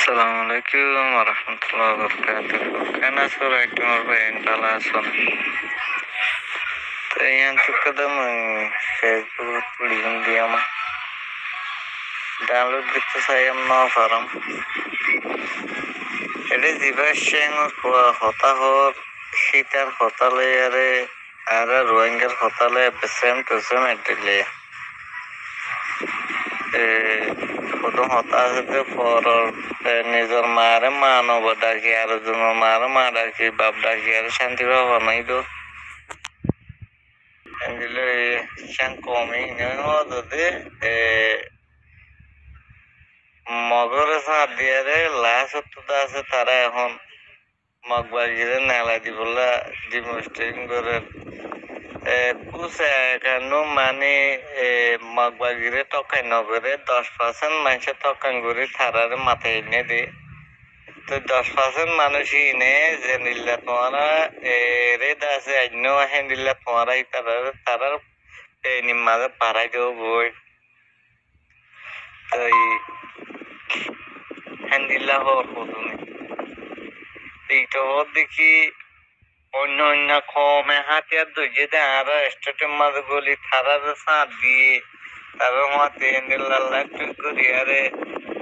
Assalamualaikum warahmatullahi wabarakatuh. Kana sura kimar bayan talason. Tayan tukadam Facebook link dia mah. Download gitu saya mau faram. Ini জিবাসেন Hota Har শীতার হতালে R রোহিঙ্গার হতালে same to same এডিলে প্রথম হতাশতে পর নিজের মারে মানব ডাকি আর জনের মারে মা ডাকি বাপ ডাকি আর শান্তি বাবা নাই তো দিলে শান কমই নদে মগরে সাথ দিয়ে লাশ হত্যা আছে তারা এখন মগবাগিরে নালা দিবলা ডিমনস্ট্রেটিং করে কুসে কেন মানে মগবাগিরে টকাই নগরে 10% মানুষের টকান করে থারারে মাথায় এনে দে তো 10% মানুষই এনে যে নিল্লা তোমারা রেদ আছে অন্য হ্যান্ডিল্লা তোমারাই তারার নিম্মাকে পাড়াই দেবো বই তো হ্যান্ডিল্লা হওয়ার প্রথমে এইটা দেখি অন্য অন্য কমে হাতিয়ার ধৈর্য দেয় আরো স্টেটের মাঝে গলি থারার সাঁত দিয়ে তারপর মাতে লাল্লা টুক করি আরে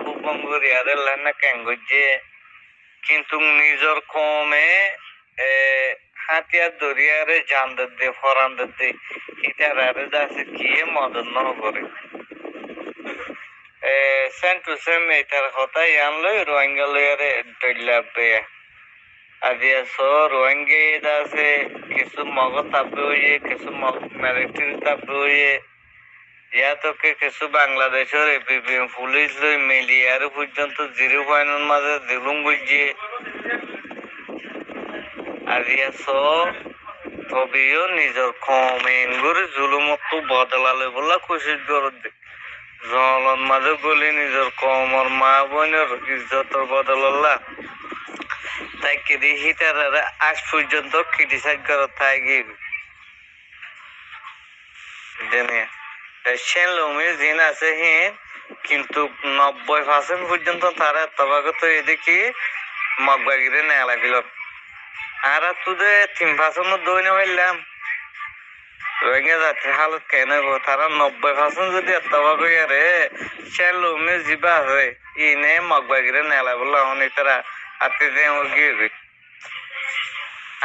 কুপন করি আরে লান্না ক্যাং করছে কিন্তু নিজের কমে হাতিয়ার ধরিয়ারে জানদের দে ফরানদের দে ইটার আরে যাচ্ছে গিয়ে মদন ন করে সেম টু সেম এটার কথাই আনলো রোহিঙ্গা লইয়ারে ডইলা বেয়া আজি রোহিঙ্গা আছে কিছু মগজ তাপে হয়ে কিছু মিলিটারি তাপে হয়ে ইয়াতকে কিছু বাংলাদেশের এপিপিএম পুলিশ লই মিলি আর পর্যন্ত 0 মাঝে জুলুম বুঝিয়ে আজি তবেও নিজের কমেন করে জুলুমত বদলালে বলা কোশিশ করে জলন মাঝে গলি নিজের কমর মা বোনের ইজ্জতর বদলাল্লা তাই কেদি হিটার আজ পর্যন্ত ক্রিটিসাইজ করা থাকি সেন লুমি জিন আছে হিন কিন্তু 90% পর্যন্ত তারা তবাগত এদিকে মগবাগিরে নেলা দিল আর তুদে 3% দইনে হইলাম রোহিঙ্গা জাতির হালত কেন তারা 90% যদি তবাগ রে সেন লুমি জিবা হয় ইনে মগবাগিরে নেলা বললো অনেক তারা আতে যে গিয়ে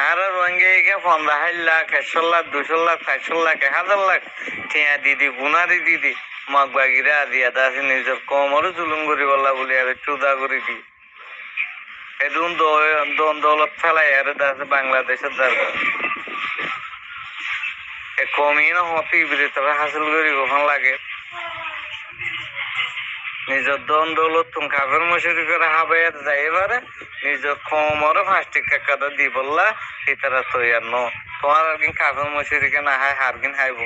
আর রোহিঙ্গা 15 লাখ 100 লাখ 200 লাখ 400 লাখ 1000 লাখ টিয়া দিদি গুনারি দিদি মগবাগিরা দিয়া দাসি নিজের কমরও জুলুম করি বললা বলি আর চুদা করে দি এদুন দৌলত ফেলাই আর দাসে বাংলাদেশের দরকার কমই না হতে তবে হাসিল করি কখন লাগে নিজের দৌলত তুমি কাপের মশুরি করে হাবাইয়ার যাই এবারে নিজের কমরও 5 টাকা কাদা দি বললা এটারা তৈয়ার ন তোমার একদিন কাপের মশুরিকে না হয় হারকিন হাইব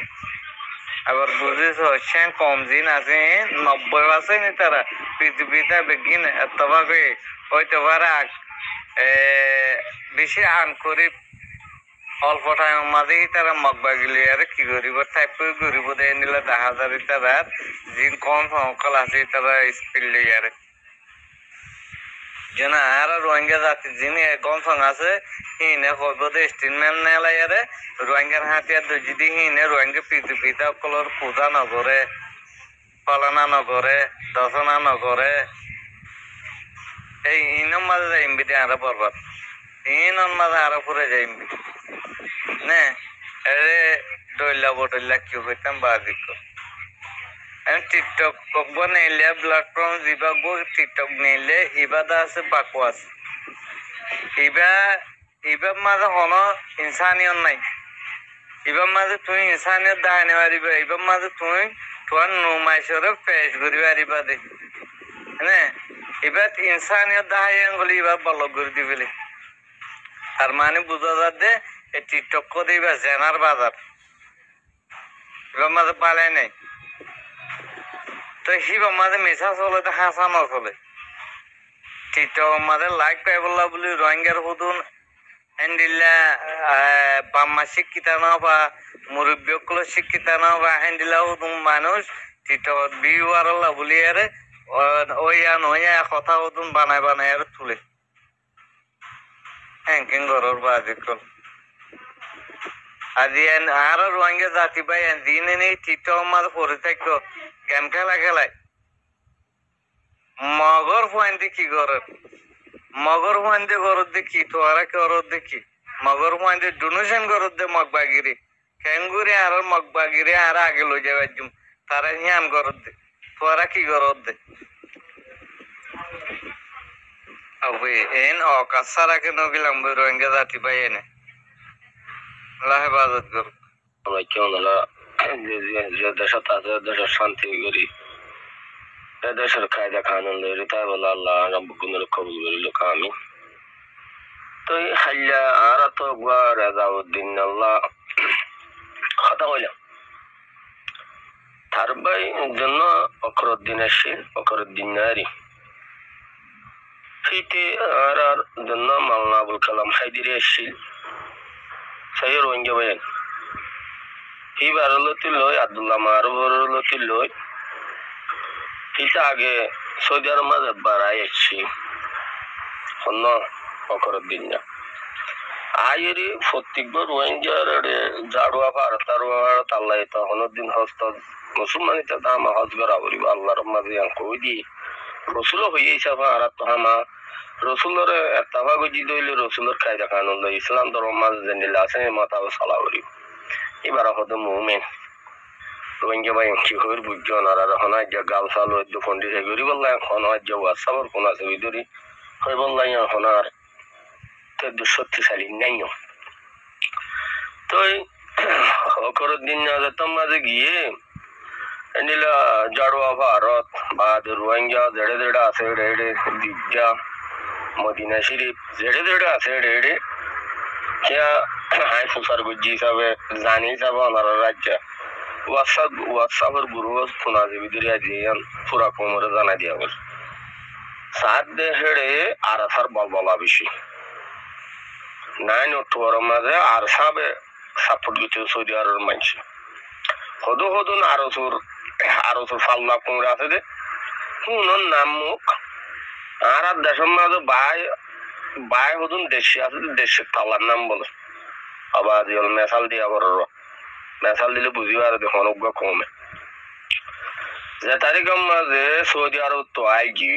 আবার বুঝেছ সেন কম দিন আছে 90% নি তারা পৃথিবীতে বেগিন এতভাবে হইতে পারে বেশি আন করি অল্প টাইমের মাঝেই তারা মগবাগিলি আর কি করিব টাইপ করে গরিব দেয় নিলে 10,000 তারা জিন কম সংকল আছে তারা স্পিড লিয়ারে যেন আর রোহিঙ্গা জাতির যিনি কম সং আছে হিনে হইবদে স্টেটমেন্ট নেলাইয়ারে রোহিঙ্গার হাতিয়ার যদি হিনে রোহিঙ্গা পৃথিবীতে অকলর পূজা নগরে পালনা নগরে দশনা নগরে এই ইনম মাঝে যাইমবি দিয়ে আরো বরবাদ ইনম মাঝে আরো ফুরে যাইমবি নে এরে ডইলা বডইলা কি হইতাম বাদিক টিকটক কব নেলে প্ল্যাটফর্ম যিবা গো টিকটক নেলে ইবাদা আছে বাকওয়াস ইবা মাঝে হন ইনসানিয়ত নাই ইবার মাঝে তুই ইনসানিয়ত দাহানি পারিব ইবার মাঝে তুই তোমার নুমাইশরে পেশ করি পারিবা দে হ্যাঁ এবার ইনসানিয়ত দাহাই গলি এবার বলক করে দিবলে তার মানে বুঝা যাচ্ছে এই টিকটক করে এবার জেনার বাজার এবার মাঝে পালাই নাই তো হিবার মাঝে মেশা চলে তো হাসা ন চলে টিকটক মাঝে লাইক পাই বললা বলি রোহিঙ্গার হুদুন হ্যান্ডিল্লা বাম্মা শিক্ষিত না বা মুরব্বীগুলো শিক্ষিত না বা হ্যান্ডিল্লা হুদুন মানুষ টিকটক ভিউ আর বলি আরে ওই কথা ওদুন বানায় বানায় আর তুলে হ্যাঙ্কিং ঘরের বাজে কল আজি আর রোহিঙ্গা জাতি ভাই দিন নেই চিত্ত মাঝে পড়ে থাকতো গেম খেলায় মগর ফুয়ান্তি কি করেন মগর ফুয়ান্তি ঘরত দেখি তোরা ঘরত দেখি মগর ফুয়ান্তি ডোনেশন ঘরত দে মগবাগিরি খেঙ্গুরি আর মগবাগিরি আর আগে লই যাবার জুম তারা হিয়ান ঘরত দে তোরা কি ঘরত দে আবে এন অকাসারা কে নগিলাম রোহিঙ্গা জাতি ভাই এনে আল্লাহ হেফাজত কর আমরা কেউ না যে দেশত আছে দেশের শান্তি করি দেশের কায়দা কানুন লইরি তাই বলে আল্লাহ রব্বুকুনের কবুল করিল আমি তো এই হাল্লা আর তো রেজাউদ্দিন আল্লাহ কথা কইলাম তার ভাই জন্য অকরুদ্দিন আসছিল অকরুদ্দিন নারী ফিতে আর জন্য মাওলানা আবুল কালাম হায়দারি আসছিল সেই রোহিঙ্গা ভাই হি বারলতি লই আব্দুল্লাহ মারুবরলতি লই হিতা আগে সৌদি আরব মাঝে বাড়াই আসছি অন্য অকরুদ্দিন না আয়েরি প্রত্যেকবার রোহিঙ্গার জাড়ুয়া ভারত আর আল্লাহ তখন দিন হস্ত মুসলমান এটা আমা হজ করা করিব আল্লাহর মাঝে কই দি রসুল হয়ে হিসাবে আর তো আমা রসুলের এতাবা গজি দইলে রসুলের কায়দা কানুন ইসলাম ধর্ম মাঝে জেনিলা আছে মাথা সালা করিব এবার হতো মুমেন রোহিঙ্গা ভাই কি হইর বুঝছো না আর এখন আজ গাল সাল হইতো ফন্ডি সে করি বললাম এখন আজ হোয়াটসঅ্যাপের ফোন আছে ওই ধরি হয়ে বললাম এখন আর তো শক্তিশালী নাই তো অকরুদ্দিন যেতাম মাঝে গিয়ে নিলা জাড়ুয়া ভারত বা রোহিঙ্গা জেড়ে জেড়ে আছে রেড়ে দিঘা মদিনা শরীফ জেড়ে জেড়ে আছে রেড়ে क्या हाय फुसार गुज्जी हिसाबे जानी हिसाबे हमारा राज्य व्हाट्सएपर ग्रुप खुना देवी दिरी आजियान पूरा कोमरे जाना दिया बस सात दे हेडे आरसार बलबला बेশি 9 অক্টোবর মাঝে আরসাবে সাপোর্ট দিতে সৌদি আরবের মানুষ হদো না আরসুর ফাল্লা কোমরে আছে দে হুনর নাম মুখ আর দেশের মাঝে বাই হদুন দেশে আছে দেশের তালার নাম বলে আবার মেসাল দিয়া বড় মেসাল দিলে বুঝিবা আর দেখুন অজ্ঞা কমে যে তারিখের মাঝে সৌদি আরব তো আইগি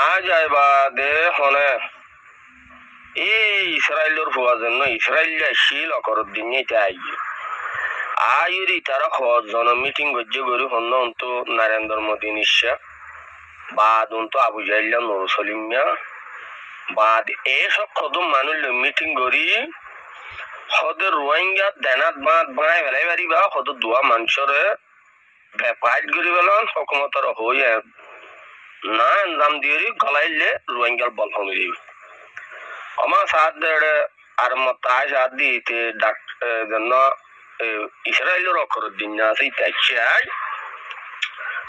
আজ আইবা দে হনে এই ইসরায়েলের হওয়ার জন্য ইসরায়েল আসছিল অকরুদ্দিন এটা আইগি আইরি তারা হওয়ার জন্য মিটিং করছে গরু হন্য অন্ত নরেন্দ্র মোদী নিশ্চয় বাদ অন্ত আবু জাইল্লা নুর সলিমিয়া বাদ এসব কদম মানুষ মিটিং করি হদের রোহিঙ্গা দেনাত বাঁধ বাঁয় বেলাই পারিবা হদের দোয়া মানুষরে ব্যাপার করি পেলাম হকুমতর হয়ে না আঞ্জাম দিয়ে গলাইলে রোহিঙ্গার বল কমে দিবে আমার সাথ দেড়ে আর মতায় সাথ দিতে ডাক্তার জন্য ইসরায়েলের অকরুদ্দিন আছে চাই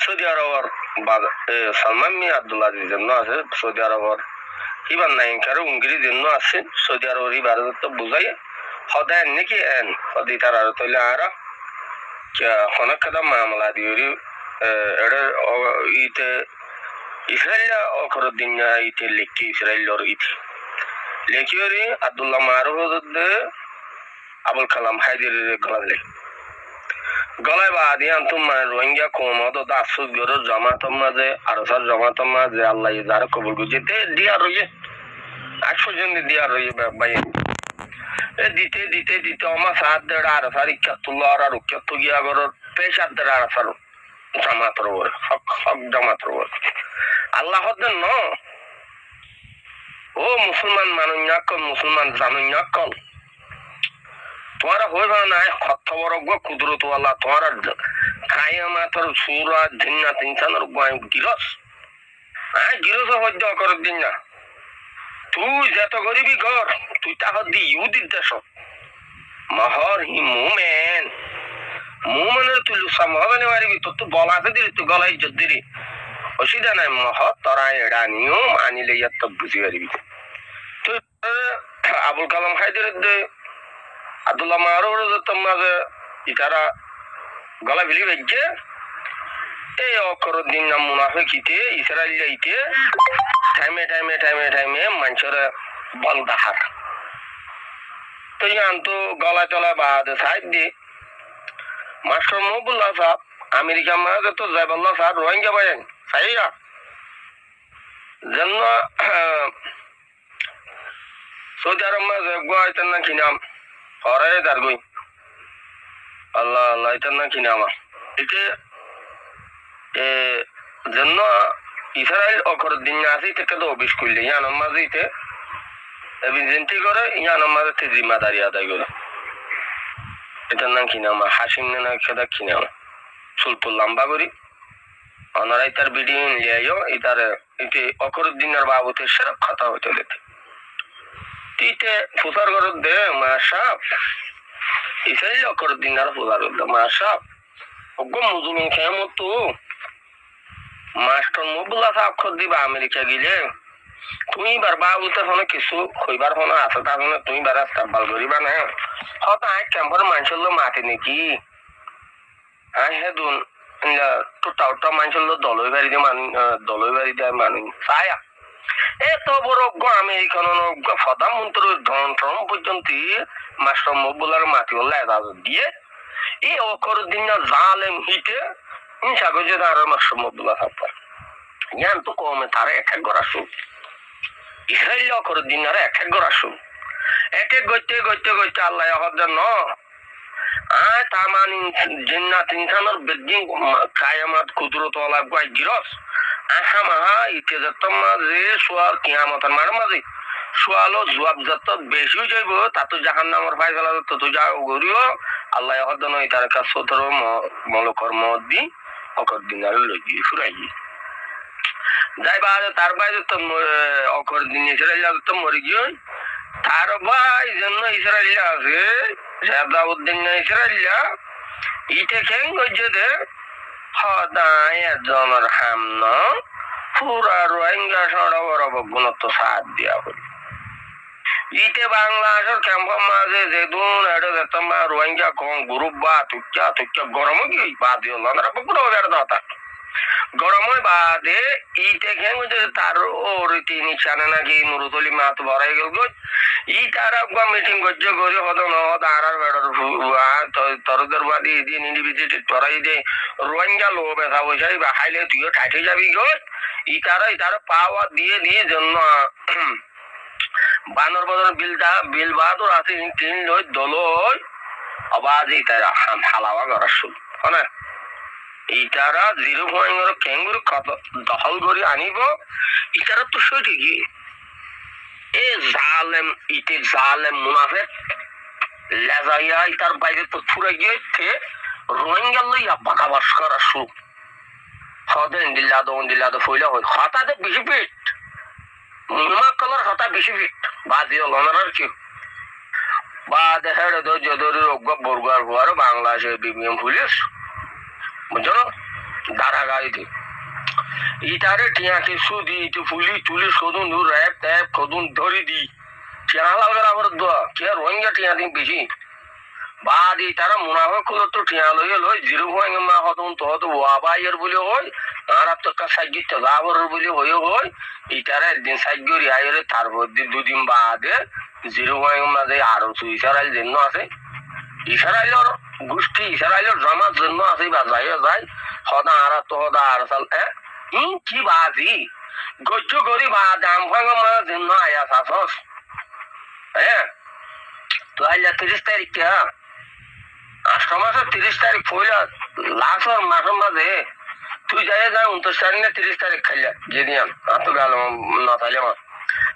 সৌদি আরবের সালমান মিয়া আব্দুল আজিজ জন্য আছে সৌদি আরবের ইবার নাইকার উঙ্গিরি জন্য আছে সৌদি আরবের ইবার তো বুঝাই সদায় নাকি এন সদি তার আর তৈলে আর অনেক কথা মামলা দিয়ে এটা ইতে ইসরায়েল অকরুদ্দিন ইতে লিখি ইসরায়েলের ইতে লেখিওরি আব্দুল্লাহ মারুফ আবুল কালাম হায়দারি গলায় বা আদি আন্তুম রোহিঙ্গা কোমদ দাসুস গরু জমাতম মাঝে আরসার জমাতম মাঝে আল্লাহ যারা কবুল করছে দিয়া রয়ে 100 জন দিয়া রয়ে ভাই দিতে দিতে দিতে আমার সাত দেড় আরসার ইচ্ছাতুল্লাহ আর উচ্চাত গিয়া গরর পেশার দেড় আরসার জামাতর ওর হক জামাতর ওর আল্লাহ দেন ন ও মুসলমান মানুষ নাকল মুসলমান জানুন নাকল তোমারা হইবা না খবরজ্ঞ কুদরতওয়ালা তোমার কায়ামাতর সুরা জিন্নাত ইনসানের গিরস গিরস হজ্জ করার দিন না তুই যত গরিবি কর তুই তাহার দি ইহুদির দেশ মহর হি মুমেনের তুই লুসা মহাবানি মারিবি তোর তো বলা আছে দিলি তুই গলা ইজ্জত দিলি অসুবিধা নাই মহর তোরা এড়া নিয়ম আনিলে ইয়ার তো বুঝি পারিবি তুই আবুল কালাম হায়দারের আব্দুল্লাহ মারুফ মাঝে ইতারা গলা ভিলি বেজে এই অকরুদ্দিন নাম মুনাফিকিতে ইসরায়েল যাইতে টাইমে টাইমে টাইমে টাইমে মানুষের বল দাহার তো ইয়ান তো গলা চলা বাদ সাইড দিয়ে মাস্টার মহবুল্লাহ সাহেব আমেরিকা মাঝে তো জাইবাল্লাহ সাহেব রোহিঙ্গা বাইন সাইয়া জন্য সৌদি আরব মাঝে গোয়াইতেন না কি নাম হরাই তার গই আল্লাহ আল্লাহ ইতেন না কি নাম এতে জন্য ইসরায়েল অকরুদ্দিন আসি থেকে তো অফিস করলে ইয়ানোর মাঝে ইতে এভিজেন্টি করে ইয়ানোর মাঝে তে জিম্মাদারি আদায় করে এটার নাম কি নাম হাসিম না সেটা কি নাম সুলপুর লম্বা করি অনারাই তার ভিডিও লিয়াইও ইতার ইতে অকরুদ্দিনের বাবুতে সেরক কথা হইতে দিতে ইতে ফুসার করত দে মাসা ইসরায়েল অকরুদ্দিনের ফুসার করত দে মাসা অজ্ঞ মুজুমিন খেয়ে মতো মাস্টার মহবুল্লাহ সাহেব খোঁজ দিবা আমেরিকা গিলে তুমি বার বাবুতে ফোনে কিছু হইবার ফোনে আছে তার ফোনে তুমি বার ইস্তেকবাল করিবা না হয়তো আয় ক্যাম্পের মানুষের লোক মাতি নাকি আয় হেদুন টোটা ওটা মানুষের লোক দলই বাড়ি দিয়ে মানুষ চায়া এত বড় আমেরিকান প্রধানমন্ত্রী ডোনাল্ড ট্রাম্প পর্যন্ত মাস্টার মকবুলার মাটি বললে এজাজত দিয়ে এই অকরুদ্দিন জালেম হিটে হিংসা করছে তার মাস্টার মকবুলা থাকবে ইয়ান তো কমে তারা এক এক গড়া শুক ইসরায়েল অকরুদ্দিন আর এক এক গড়া শুক এক এক গইতে গইতে গইতে আল্লাহ হদ্দার ন আয় তামান জিন্নাত ইনসানের বেদিন কায়ামাত কুদরত ওয়ালা গায় গিরস আহা মাহা ইতে যত মাঝে সোয়াল কিয়ামতের মাঝে সোয়ালো জবাব যত বেশি যাইব তাতো জাহান্নামের ফায়সালা তত যা গরিও আল্লাহ হদ্দার নয় তার কাছে সতর মলকর মদ দি অকরুদ্দিন আর লই ফুরাই যাই বাদে তার বাইরে তো অকরুদ্দিন ইসরায়েল তো মরে গিয়ে তার ভাই জন্য ইসরায়েল আছে রেজাউদ্দিন ইসরায়েল ইতে খেং গজে দে হদায় একজনের হামন পুরা রোহিঙ্গা সড়া বড় গুণত্ব সাথ দিয়া বলি ইতে বাংলাদেশের ক্যাম্পের মাঝে যেদিন এটা যেতাম রোহিঙ্গা কম গ্রুপ বা তুক্কা গরম কি বাদ দিও না পুরো বেড়া গরম বাদে ইতে খেং তার ওর নিশানে নাকি নুরুতলি মাত ভরাই গেল ই তারা মিটিং করছে করি হতো নহত আর বেড়ার তরদের বাদি দিয়ে নির্বিচিত তরাই দে রোহিঙ্গা লো বেথা বসাই বা খাইলে তুইও ঠাইতে যাবি গো ই তারা পাওয়া দিয়ে দিয়ে জন্য বানর বদর বিল বাহাদুর আছে তিন লই দলই আবাজ এই তারা হালাওয়া করার শুরু হ্যাঁ ইটারা 0.0 ক্যাঙ্গুরু দখল করে আনিব ইটারা তো সঠিক এ জালেম ইতে জালেম মুনাফেক লেজাইয়া ইটার বাইরে তো ফুরে গিয়েছে রোহিঙ্গা লইয়া বাকাবাস করা শুরু হদেন দিল্লাদ ফইলা হই হঠাৎ বেশি ফিট নিমা কালার হঠাৎ বেশি ফিট বাদিও লনার কি বাদ হেড়ে দো জদরি রোগ বর্গার হওয়ার বাংলাদেশের বিবিএম পুলিশ বুঝছো দাঁড়া গাড়িতে ইটারে টিয়াকে সুদি ইটু পুলিশ কদুন র্যাব ট্যাব কদুন ধরি দি টিয়া লাগার আবার দোয়া টিয়া রোহিঙ্গা টিয়া দিন বেশি বাদ ইটারা মুনাফা খুলো তো টিয়া লইয়ে লই 0.0 মা হতুন তো হতো ওয়াবাইয়ের বলে হই আর তো কা সাইজি তো যাবর বলে হই ইটারে দিন সাইগরি আইরে তারপর দুদিন বাদে 0.0 মাঝে আরো ইসরায়েল জন্য আছে ইসরায়েলের গোষ্ঠী ইসরায়েলের জমার জন্য আছে বা যায় হদা আর তো হদা আর সাল কি বাজি গজ্জ করি বা দাম ভাঙা মা জন্য আয়া সাসস হ্যাঁ তো আইলা 30 তারিখ কে আষ্ট মাসের 30 তারিখ পয়লা লাস্ট মাসের মাঝে তুই যাই 29 তারিখ না 30 তারিখ খাইলা যেদিন তো গেল না তাইলে মা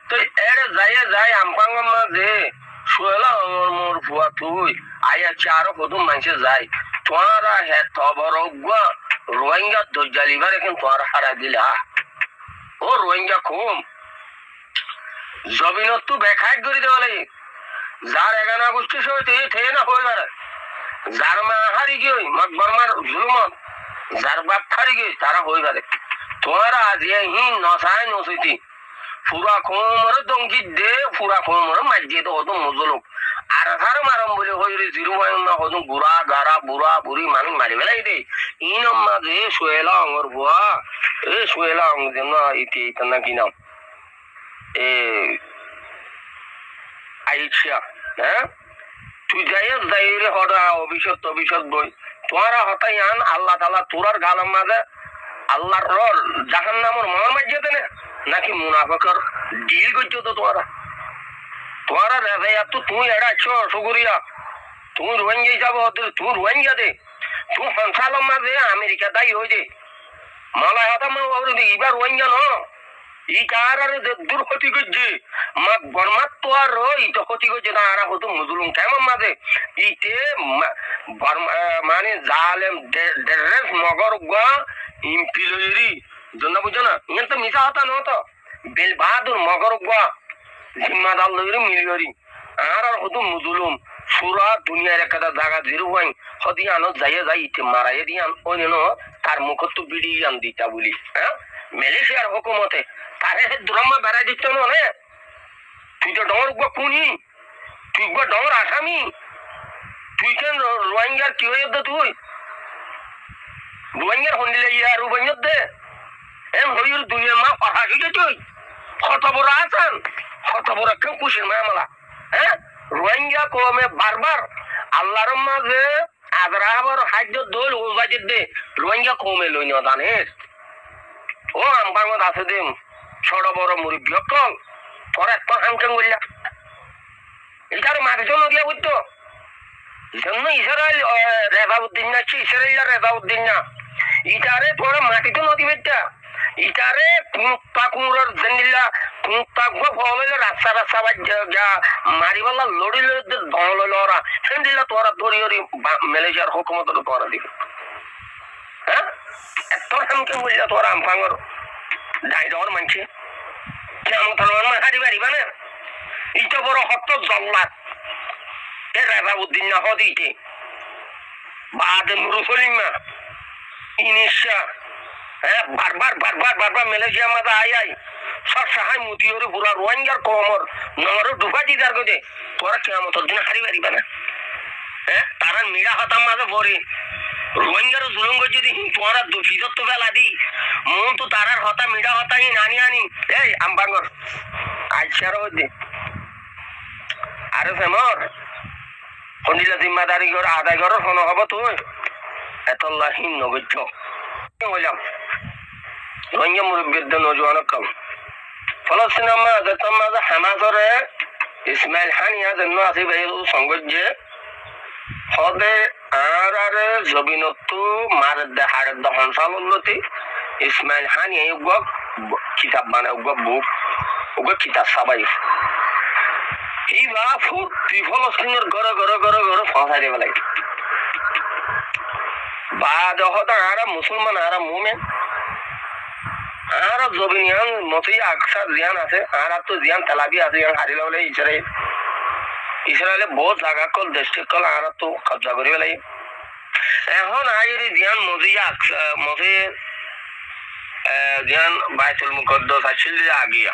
তো এর যাই আমপাঙ্গা মাঝে শুয়েলা মোর ভুয়া তুই আয়া চারো কদম মানুষে যায় তোরা হে তবর রোহিঙ্গা দজ্জালিবার এখন তোর হারা দিলা ও রোহিঙ্গা কম জমিনত তো বেখায় করে দেওয়ালে যার 11 আগস্টের সময় থেকে না হয়ে বেড়ায় যার মা হারি গিয়ে মকবরমার জুলুমত যার বাপ হারি গিয়ে তারা হয়ে বেড়ে তোরা যে হিন নসায় নসিতি পুরা কোমর দঙ্গি দে পুরা কোমর মাঝিয়ে তো হতো মজলুক আর ধার মারম বলে হইরে জিরো হয় না হদুন বুড়া গাড়া বুড়া বুড়ি মানুষ মারি বেলাই দে ইন মাঝে সোয়েলা অঙ্গর বুয়া এ সোয়েলা অঙ্গ যেন ইতি ইতানা কি নাম এ আইছিয়া হ্যাঁ তুই যাইরে হদা অভিষত বই তোরা হতাই আন আল্লাহ তাআলা তোরার গালাম মাঝে আল্লাহর রল জাহান্নামের মহর মাঝে না নাকি মুনাফিকের ডিল করছো তো তোরা রেজাইয়া তো তুই এড়া আছো সুগুরিয়া তুই রোহিঙ্গা হিসাবে তুই রোহিঙ্গা দে তুই সংসারের মাঝে আমেরিকা দায়ী হয়ে দে মালায় হতা মা এবার রোহিঙ্গা ন ই কার আর দূর ক্ষতি করছে মা বর্মাত তো আর ইটা ক্ষতি করছে না আর হতো মুজলুম কেমন মাঝে ইতে মানে জালেম ডেরেস মগর গা ইম্পিলরি জন্য বুঝো না ইয়ে তো মিশা হতা নতো বেল বাহাদুর মগর গা জিম্মাদার লইরি মিলিয়রি আর হতো মুজলুম সুরা দুনিয়ার একটা জায়গা জিরো হয় হদিয়ানো যাই ইতে মারাই দিয়ান ওই তার মুখত তো বিড়ি আন দিতা বলি হ্যাঁ মালয়েশিয়ার হুকুমতে তারে দ্রম্মা বেড়াই দিচ্ছ না তুই তো ডর গো কুনি তুই গো ডর আসামি তুই কেন রোহিঙ্গার কি হয়ে তুই রোহিঙ্গার হন্ডিলে ইয়ার রুবাইয়ত দে এম হইর দুনিয়ার মা কথা শুনে তুই কত বড় আসান কত বড় কেউ খুশির মামলা হ্যাঁ রোহিঙ্গা কমে বারবার আল্লাহর মাঝে আদরাবর খাদ্য দোল উবাজিত দে রোহিঙ্গা কমে লই না জানিস ও আমবাঙত আছে দে ছোট বড় মুরব্বী অকল তোর এত হামকেন বললা এটার মাটিতে নদিয়া বুঝতো জন্য ইসরায়েল রেজাউদ্দিন না ইসরায়েল রেজাউদ্দিন না ইটারে তোর মাটিতে নদী বেটা ইটারে কুঁতা কুঁড়ার জেনিলা কুঁতা গো ফলে রাস্তা যা মারিবাল্লা লড়ি দল ওরা সেন্দিলা তোরা ধরি মালয়েশিয়ার হুকুমত তোরা দিবে হ্যাঁ এত হামকেন বললা তোরা আমফাঙর ডাইডর মানছে কেমন ধরনের মাহারি বাড়ি মানে ইটা বড় হত জল্লাদ এ রেজাউদ্দিন না হদিতে বাদ মুরুসলিমা ইনিশা হ্যাঁ বারবার মালয়েশিয়া মাঝে আই সব সাহায় মুতিওরে পুরা রোহিঙ্গার কমর নমর ডুবা দিদার গদে তোরা কেমন তোর দিন হারি বাড়ি না হ্যাঁ তারা মিরা হতাম মাঝে পড়ে রোহিঙ্গার জুলুম করছে তোরা ফিজত তো বেলা দি মন তো তারার হতা মিরা হতা আনি এই আমবাঙ্গর আইসার হচ্ছে আরে ফেমর হন্দিলা জিম্মাদারি করে আদায় করার শোনো হব তুই এতল্লাহীন নগজ্য বললাম রোহিঙ্গা মুরব্বীর নজওয়ান কম ফলস্তিনের মাঝে হামাজরে ইসমাইল হানিয়া জন্য আছে সংগজ্যে হদে আর জবিনত্তু মার দেহার দহন সালতি ইসমাইল হানিয়া উগ কিতাব মানে উগ বুক উগ কিতাব সাবাই এইবা ফুটি ফলস্তিনের ঘরে ফসাই দিব লাগে বা যখন আর মুসলমান আর মুমেন আর জবিনিয়ান মতই আকসার জিয়ান আছে আর তো জিয়ান তেলাবি আছে ইয়ান হারিলা বলে ইসরায়েলে বহুত জায়গা কল দেশটিক কল আর তো কবজা করি বেলাই এখন আইরি জিয়ান মজি জিয়ান বাইতুল মুকদ্দাস আছিল আগিয়া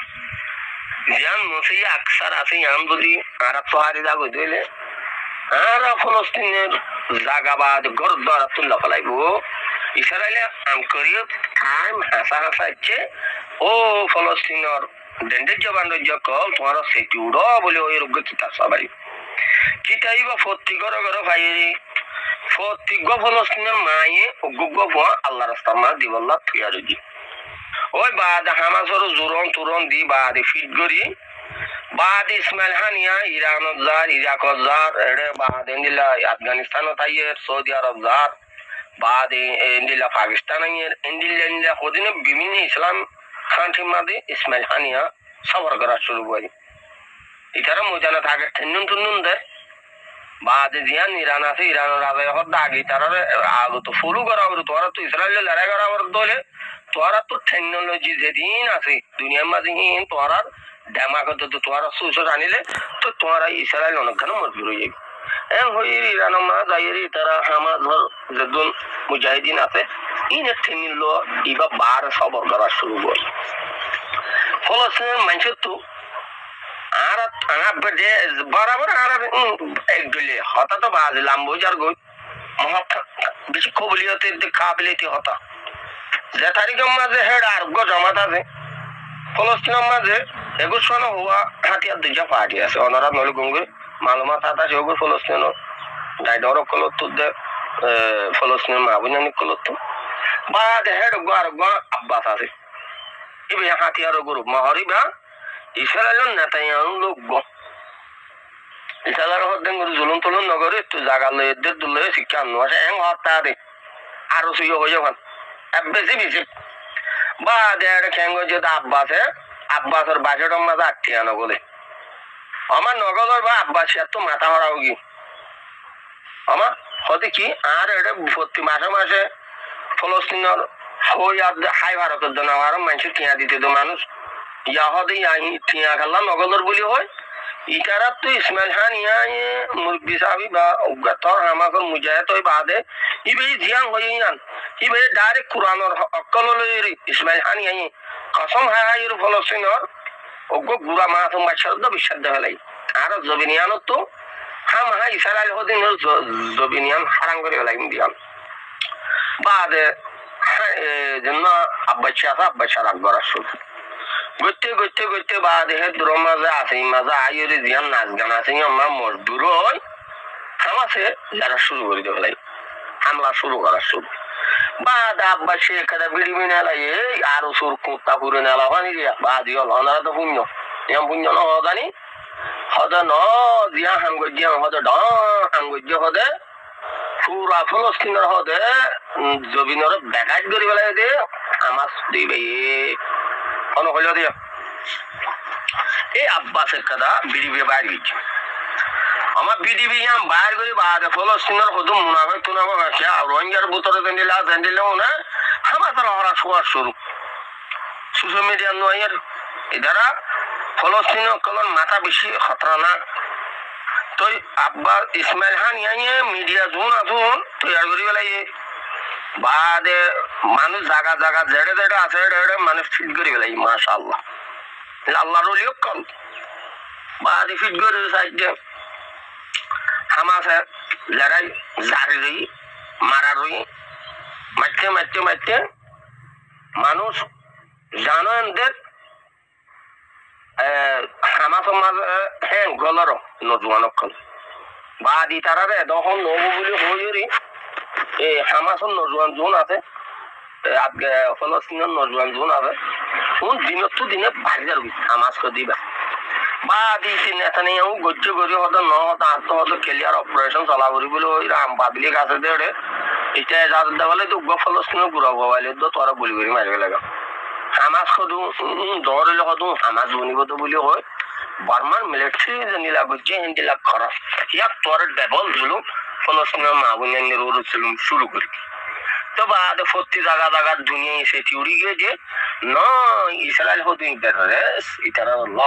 জিয়ান মসি আকসার আছে ইয়ান যদি আর তো হারিলা কই দিলে আর ফলস্তিনের জাগাবাদ গরদ্বার তুল্লা ফলাইব ইসরায়েলে আমকরিও টাইম হাসা ইচ্ছে ও ফলস্তিনের ডেন্ডের বান্ধব কল তোমার সেটি উড়ো বলে ওই রোগ্য কিতাব সবাই কিতাই বা ফতি ঘর ভাই ফতি গো ফলস্তিনের মায়ে অজ্ঞ ভুয়া আল্লাহ রাস্তার মা দিবল্লা থুয়া যদি ওই বাদ হামাসর জোরন দি বাদ ফিট করি বাদ ইসমাইল হানিয়া ইরানত যার ইরাকত যার এড়ে বাদ এন্দিলা আফগানিস্তানত আইয়ের সৌদি আরব যার বাদ এন্দিলা পাকিস্তান আইয়ের এন্দিলা কদিনে বিভিন্ন ইসলাম খান্তির মাঝে ইসমাইল হানিয়া সফর করা শুরু করি ইতারা মজানা থাকে ঠেন্নুন দেয় বাদ জিয়ান ইরান আছে ইরানের রাজা হর দাগি তারা আলু তো ফুলু করা হবে তোরা তো ইসরায়েলের লড়াই করা হবে দলে তোরা তো টেকনোলজি যেদিন আছে দুনিয়ার মাঝে তোরা ড্যামাগত তো তোরা সুসর আনিলে তো তোরা ইসরায়েল অনেকখানে মজবুর হয়ে যাবে এম হই ইরানের মা যাইরি তারা হামাজ ধর যেদিন মুজাহিদিন আছে ইনে ঠেনিল ইবা বার সবর করা শুরু করে ফলস্তিনের মানুষের তো আর যে বরাবর আর একগুলি হতা তো বাজলাম বুঝার গই মহৎ বেশি কবলিয়তে কাবিলিয়তি হতা যে তারিখের মাঝে হেড আরোগ্য জমাত আছে ফলস্তিনের মাঝে 21 সন হওয়া হাতিয়ার দুইটা পার্টি আছে ওনারা নলি গঙ্গুর মালুমাত হাত আছে ওগুলো ফলস্তিন ডাইডর কলত্তর দে ফলস্তিনের মাহবুজানি কলত্তর বা হেড আরোগ্য আব্বাস আছে ইবে হাতিয়ার গ্রুপ মহরিবা ইসরায়েলের নেতায়ান লোক ইসরায়েলের হদ্দেন করে জুলুম তুলুম নগরে একটু জায়গা লয়ে এদের দুলে শিক্ষা আনো আছে এং হত্যা দে আরো সুইও হয়ে যাবেন বেশি বেশি বা দেড় খেঙ্গ যদি আব্বাসের বাজেটের মাঝে আটটিয়ানো বলে আমার নগরের বা আব্বাস এত মাথা হরাও কি আমার হতে কি আর এটা প্রতি মাসে মাসে ফলস্তিনের হই আর হাই ভারতের জন্য আরো মানুষের টিয়া দিতে তো মানুষ ইয়া হদে টিয়া খেলা নগরের বলি হয় ইটারা তো ইসমাইল খান ইয়া মুরব্বী সাহাবি বা অজ্ঞাতর হামাকর মুজাহিদ ওই বাদে ইবে জিয়াং হই ইয়ান ইবে ডাইরেক্ট কুরআনের অক্কল লইরি ইসমাইল খান ইয়া কসম হাইর ফলস্তিনের অজ্ঞ গুড়া মাথুম বাচ্চার তো বিশ্বাস দেখালাই আর জবিনিয়ান তো হাম হা ইসরায়েল হদিনের জবিনিয়ান হারাম করে ফেলাই দিয়ান বাদে জন্য আব্বাচ্চা রাগ করার শুরু গইতে বাদে হে দূর মাঝে আছে মাঝে আইরে জিয়ান নাচ গান আছে আমরা মজদুর হই হামাসে যারা শুরু করে দেবে লাই হামলা শুরু করার শুরু বাদ আব্বাসে একটা বিড়ি মিনালা এই আরো সুর কুত্তা পুরে নেলা পানি দিয়া বাদ ইল অনারা তো পুণ্য এম পুণ্য ন জানি হদে ন দিয়া হামগজ্য হদে ড হামগজ্য হদে পুরা ফলস্তিনের হদে জবিনের বেকাজ করি বেলায় দে আমার দিবে অন হইল দিয়া এই আব্বাসের কথা বিডিবি বাইর গেছে আমার বিডিবি বাইর করে বাদে ফলস্তিনের হদু মুনাফে তুনাফে আছে আর রোহিঙ্গার বুতরে দিলেও না আমার তারা হরা শোয়ার শুরু সোশ্যাল মিডিয়া নয় এদারা ফলস্তিনের কলন মাথা বেশি খতরনাক তো আব্বা ইসমাইল খান ইয়ে মিডিয়া জুন আসুন তৈরি করি বেলাই বাদে মানুষ জাগা জাগা জেড়ে জেড়ে আছে মানুষ ফিট করি বেলাই মাশাআল্লাহ আল্লাহর ওলিও কল বাদে ফিট করে সাইডে হামাসে লড়াই জারি রই মারা রই মারতে মানুষ জানেন দেখ হামাসের মাঝে হ্যাঁ গলর নজওয়ান কল বাদি তারারে তখন নবু বলে হইরি এই হামাসের নজওয়ান জোন আছে ফলস্তিনের নজওয়ান জোন আছে কোন দিনত তো দিনে বাড়ির হামাস দিবা বাদি নেতা নেই গজ্য করি হতো ন হতো আত্ম হতো ক্লিয়ার অপারেশন চলা করি বলে ওই রাম পাবলিক আছে দেড়ে এটা যাদের দেওয়ালে তো ফলস্তিনের গুড়া গোবাইলে তো তোরা বলি করি মারিবে লাগা হামাস সদু দৌড়িলে সদু হামাস বনিব তো বুলি হয় বার্মার মিলিটারি জনিলা গজ্জে হিন্দিলা খরচ ইয়াক তোর ডবল দিল ফলস্তিনের মাহবুনিয়ানি রোড শুরু করি তো বাদে প্রতি জায়গা জায়গা দুনিয়া এসে উড়ি গিয়ে যে ন ইসরায়েল হতো ইতারা ল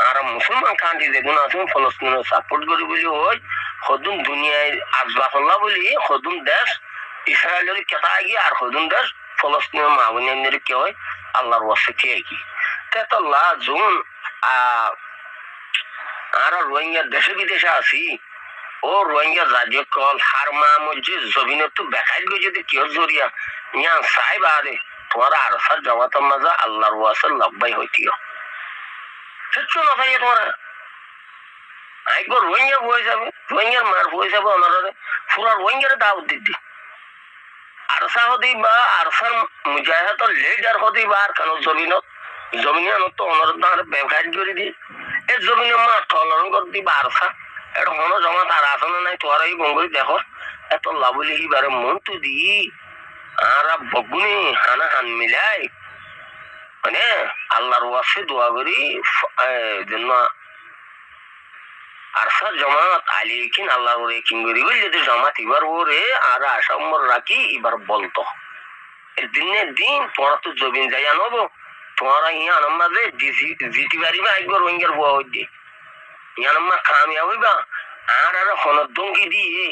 আর মুসলমান কান্ট্রি দেখুন আসুন ফলস্তিনের সাপোর্ট করি বলি হয় সদুন দুনিয়ায় আজবাফল্লা বলি সদুন দেশ ইসরায়েলের কেতা গিয়ে আর সদুন দেশ ফলস্তিনের মাহবুনিয়ানের কে হয় আল্লাহর ওয়াসে কে কি তেতল্লা জুন আর রোহিঙ্গার দেশে বিদেশে আছি ও রোহিঙ্গা রাজ্য কল হার মামুজি জমিনের তো বেকাই গো যদি কেউ জড়িয়া ইয়া সাই বাদে তোমার আর সার জমাতার মাজা আল্লাহর ওয়াসে লব্বাই হইতিও সচ্চু না থাকে তোমার একবার রোহিঙ্গা বয়ে যাবে রোহিঙ্গার মার বয়ে যাবে ওনারা পুরা রোহিঙ্গারে দাওয়াত দিদি আরসা হদি বা আরসার মুজাহিদর লিডার হদি বা আর কেন জমিনত তো ওনার দাঁড়ে বেকাই করে দি এই জমিনের মা টলরন করে দিবা আরসা এটা মনে জমা তার আসনে নাই তোর এই বঙ্গলি দেখো এত লাভলি বারে মন তো দি আর বগুনি হানা হান মিলাই মানে আল্লাহর ওয়াসে দোয়া করি জন্য আরসা জমাত আলিকিন আল্লাহর রেকিং করি বলি যদি জমাত এবার ওরে আর আসাম্বর রাখি এবার বলতো দিনের দিন তোরা তো জমিন যাইয়া নবো তোরা ইয়া মাঝে জিতি পারিবা একবার রোহিঙ্গার বুয়া হইতে ইয়ানম্মা কামিয়া হইবা আর হনদঙ্গি দিয়ে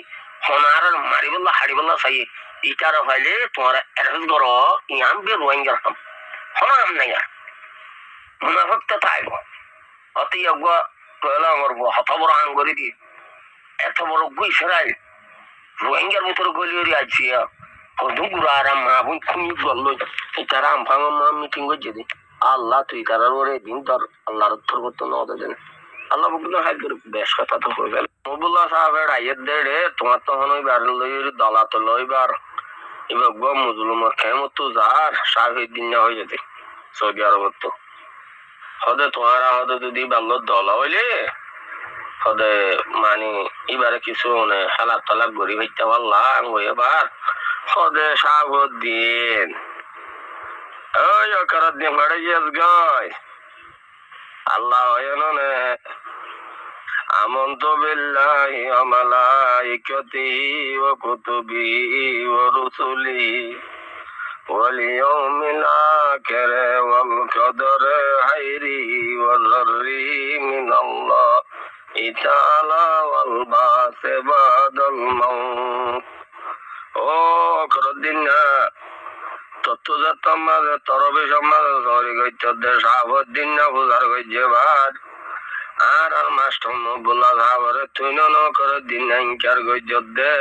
হনার মারিবল্লা হারিবল্লা চাই ইটার ফাইলে তোমার এরজ গর ইয়াম বে রোহিঙ্গার হাম হনাম নাই আর মুনাফিক তো থাকবো অতি পয়লা আমার হত বড় আন করে দিয়ে এত বড় গুই সেরাই রোহিঙ্গার ভিতরে গলিয়ে আছি হদুগুড়া আরাম মা বোন খুমি বললো তারা আমফাং মা মিটিং করছে দি আল্লাহ তুই তারার ওরে দিন তোর আল্লাহর উত্তর করতে না দেন আল্লাহ বকুল হাই করে বেশ কথা তো হয়ে গেল মবুল্লাহ সাহেবের আইয়ের দেড়ে তোমার তখন ওই বার লই দলা তো লইবার এবার গো মুজলুমর খেমত তো যার সাহেব দিন না হয়ে যেতে সৌদি আরবত তো হদে তোমারা হদে যদি ভালো দলা হইলে হদে মানে এবারে কিছু মানে হালাক তালাক গড়ি হইতে পারলাম এবার হদে সাগর দিন ওই করার দিন ভাড়ে গায় আল্লাহ নে আমন্ত বিল্লাহি ওয়া মালাইকাতিহি ওয়া কুতুবিহি ওয়া রুসুলিহি ওয়াল ইয়াউমিল আখির ওয়াল কদরি খাইরিহি ওয়া শাররিহি মিনাল্লাহি তাআলা ওয়াল বাসি বাদাল মাউত ও করদিন না তত্ত্বজাত মাঝে তরবে সমাজে সরি গইতে সাবদিন না বুঝার গইছে বাদ আর মাস্টার মবুল্লাহ সাহাবরে তুই ন করে দিন ইনকার গইছে দে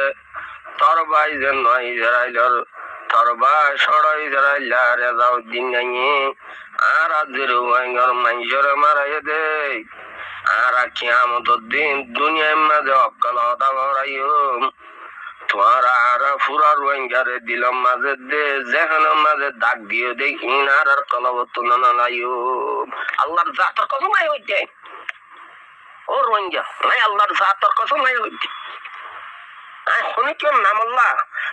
তোর ভাই যে নয় ইসরাইলর তোর ভাই সড় ইসরাইল রেজাউ দিন নাই আর আজের ওয়াইঙ্গর মাইজরে মারাই দে আর কিয়ামত দিন দুনিয়ার মাঝে অক্কল হতা ভরাইও তোমার আর ফুরা রোহিঙ্গারে দিলাম মাঝে দে যেখানের মাঝে দাগ দিয়ে দে ইনার আর কলবত না লাইও আল্লাহর জাতর কসম নাই হইতে ও রোহিঙ্গা নাই আল্লাহর জাতর কসম নাই হইতে শুনে কি নাম আল্লাহ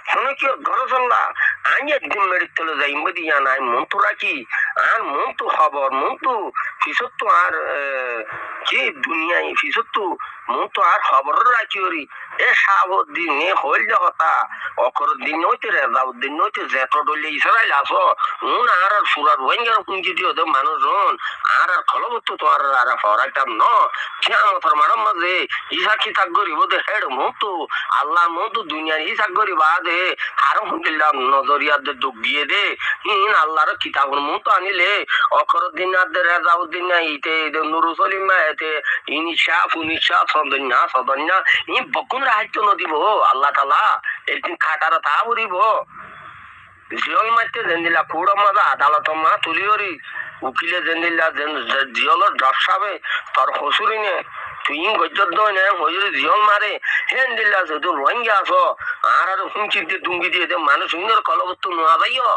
শুনে কি ঘর চল্লাহ আমি একদিন মেরে চলে যাই মদিয়া নাই মন তো রাখি আর মন তো খবর মন তো ফিসত তো আর কি দুনিয়ায় ফিসত তো মন তো আর খবর রাখি ওরি এ সাবদিন এ হইল কথা অকর দিন হইতে রেজাউদ্দিন হইতে যেত ডলে ইসরাইল আসো আর সুরার রোহিঙ্গার পুঁজি দিও তো মানুষজন আর খলবত তো আর আর ফরাইতাম ন কিয়ামতের মারাম মাঝে ইসা কি থাক গরিব দে হেড মন তো আল্লাহ মন তো দুনিয়ার হিসাব করি বাদে আর হুন্দিল্লাহ নজরিয়া দে ডুবিয়ে দে আল্লাহর কিতাবর মন তো আনিলে অকর দিন আর দে রেজাউদ্দিন ইতে নুরু সলিমা এতে উনিশা সদন্যা সদন্যা ই বকুন রাহায্য নদিব আল্লাহ তালা একদিন খাটার তা বলিব জিয়ল মারতে জেন্দিলা কুড়ো মাজা আদালত মা তুলিওরি উকিলে জেন্দিলা জিয়লর ডরসাবে তোর হসুরি নে তুই গজ্জত দই নে হজুরি জিয়ল মারে হেন দিল্লা যদি রোহিঙ্গা আসো আর হুমচি দিয়ে ডুঙ্গি দিয়ে দে মানুষ সুন্দর কলবত্ত নোয়া যাইও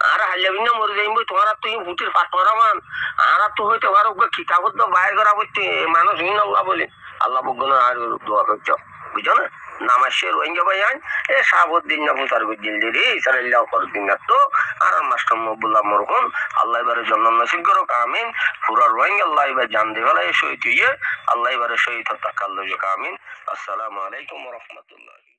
আর হাইলাবিনা মরে যাইব তোমার তুই বুটির পাটমারা মান আর তো হইতে পারো কিতাবত তো বাইর করা করতে মানুষ হইন আল্লাহ বলে আল্লাহ বগুন আর দোয়া করছ বুঝছো না নামাজের রোহিঙ্গা ভাই আইন এ সাবুদ্দিন না বুতার দিল রে ইসরাইল্লাহ করদিন না তো আর মাস্টার মবুল্লাহ মরহুন আল্লাহ এবারে জন্ম নসিব করো আমিন পুরা রোহিঙ্গা আল্লাহ এবার জান দেওয়ালা শহীদ হইয়ে আল্লাহ এবারে শহীদ হত্যা কাল আমিন আসসালামু আলাইকুম ওয়া রাহমাতুল্লাহ।